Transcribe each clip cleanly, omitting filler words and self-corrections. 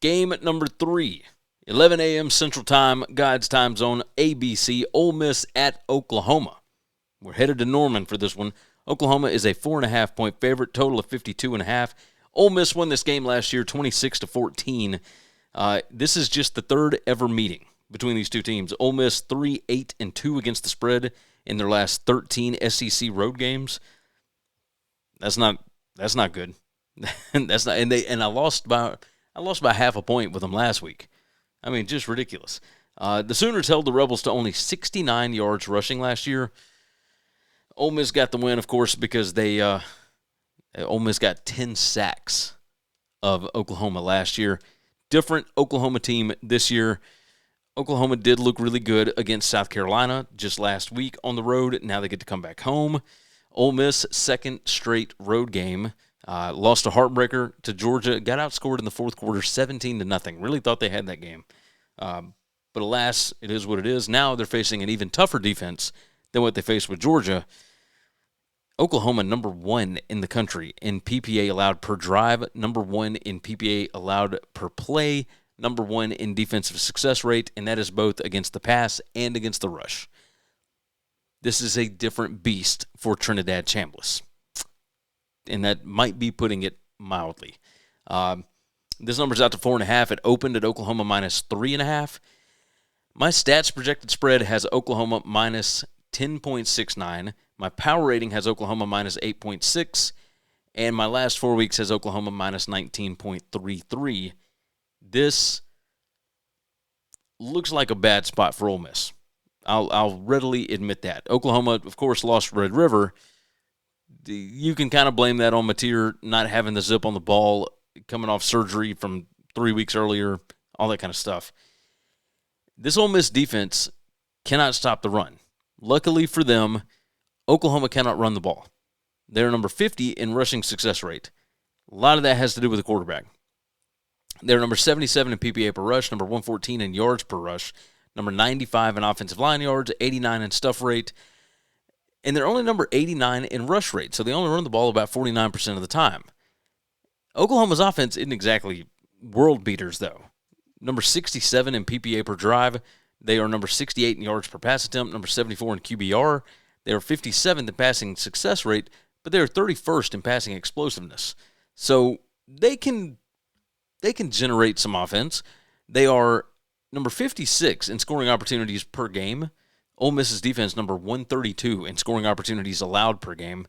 Game number 3, 11 a.m. Central Time, God's time zone, ABC, Ole Miss at Oklahoma. We're headed to Norman for this one. Oklahoma is a 4.5-point favorite, total of 52.5. Ole Miss won this game last year, 26-14. This is just the third ever meeting between these two teams. Ole Miss 3-8-2 against the spread in their last 13 SEC road games. That's not good. That's not, and I lost by half a point with them last week. I mean, just ridiculous. The Sooners held the Rebels to only 69 yards rushing last year. Ole Miss got the win, of course, because Ole Miss got 10 sacks of Oklahoma last year. Different Oklahoma team this year. Oklahoma did look really good against South Carolina just last week on the road. Now they get to come back home. Ole Miss, second straight road game. Lost a heartbreaker to Georgia. Got outscored in the fourth quarter 17-0. Really thought they had that game. But alas, it is what it is. Now they're facing an even tougher defense than what they faced with Georgia. Oklahoma, number 1 in the country in PPA allowed per drive, number 1 in PPA allowed per play, number 1 in defensive success rate, and that is both against the pass and against the rush. This is a different beast for Trinidad Chambliss, and that might be putting it mildly. This number's out to 4.5. It opened at Oklahoma minus 3.5. My stats projected spread has Oklahoma minus 10.69. My power rating has Oklahoma minus 8.6. And my last 4 weeks has Oklahoma minus 19.33. This looks like a bad spot for Ole Miss. I'll readily admit that. Oklahoma, of course, lost Red River. You can kind of blame that on Mateer not having the zip on the ball, coming off surgery from 3 weeks earlier, all that kind of stuff. This Ole Miss defense cannot stop the run. Luckily for them, Oklahoma cannot run the ball. They're number 50 in rushing success rate. A lot of that has to do with the quarterback. They're number 77 in PPA per rush, number 114 in yards per rush, number 95 in offensive line yards, 89 in stuff rate, and they're only number 89 in rush rate, so they only run the ball about 49% of the time. Oklahoma's offense isn't exactly world beaters, though. Number 67 in PPA per drive. They are number 68 in yards per pass attempt, number 74 in QBR. They are 57th in passing success rate, but they are 31st in passing explosiveness. So they can generate some offense. They are number 56 in scoring opportunities per game. Ole Miss's defense number 132 in scoring opportunities allowed per game.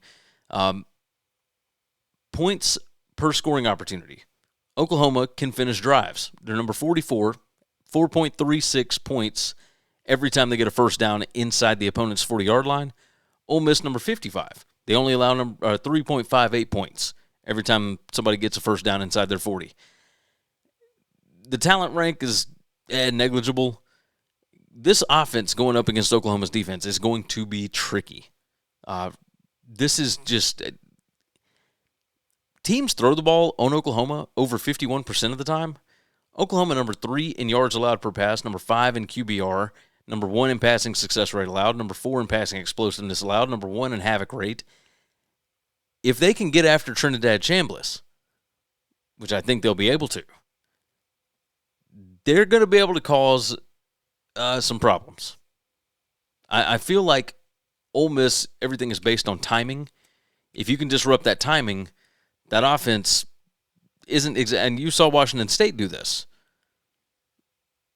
Points per scoring opportunity. Oklahoma can finish drives. They're number 44, 4.36 points every time they get a first down inside the opponent's 40-yard line. Ole Miss number 55. They only allow 3.58 points every time somebody gets a first down inside their 40. The talent rank is negligible. This offense going up against Oklahoma's defense is going to be tricky. This is just teams throw the ball on Oklahoma over 51% of the time. Oklahoma number 3 in yards allowed per pass, number 5 in QBR, number 1 in passing success rate allowed, number 4 in passing explosiveness allowed, number 1 in havoc rate. If they can get after Trinidad Chambliss, which I think they'll be able to, they're going to be able to cause some problems. I feel like Ole Miss, everything is based on timing. If you can disrupt that timing, that offense isn't and you saw Washington State do this.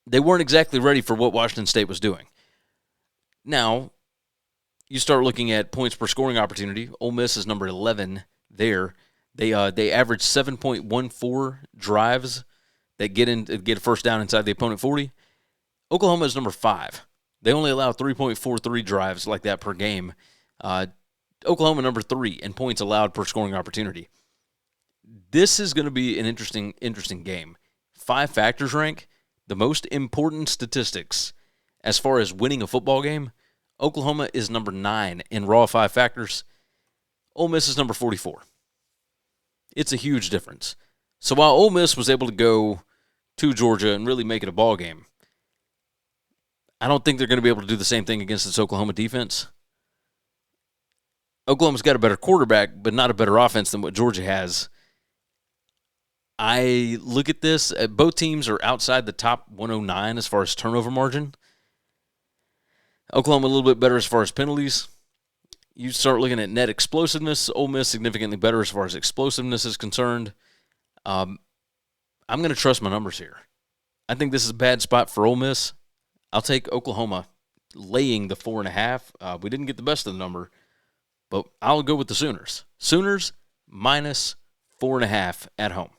They weren't exactly ready for what Washington State was doing. Now, you start looking at points per scoring opportunity. Ole Miss is number 11 there. They average 7.14 drives that get a first down inside the opponent 40. Oklahoma is number 5. They only allow 3.43 drives like that per game. Oklahoma number 3 in points allowed per scoring opportunity. This is going to be an interesting game. 5 factors rank, the most important statistics as far as winning a football game. Oklahoma is number 9 in raw 5 factors. Ole Miss is number 44. It's a huge difference. So while Ole Miss was able to go to Georgia and really make it a ball game, I don't think they're going to be able to do the same thing against this Oklahoma defense. Oklahoma's got a better quarterback, but not a better offense than what Georgia has. I look at this. Both teams are outside the top 109 as far as turnover margin. Oklahoma a little bit better as far as penalties. You start looking at net explosiveness. Ole Miss significantly better as far as explosiveness is concerned. I'm going to trust my numbers here. I think this is a bad spot for Ole Miss. I'll take Oklahoma laying the 4.5. We didn't get the best of the number, but I'll go with the Sooners. Sooners minus 4.5 at home.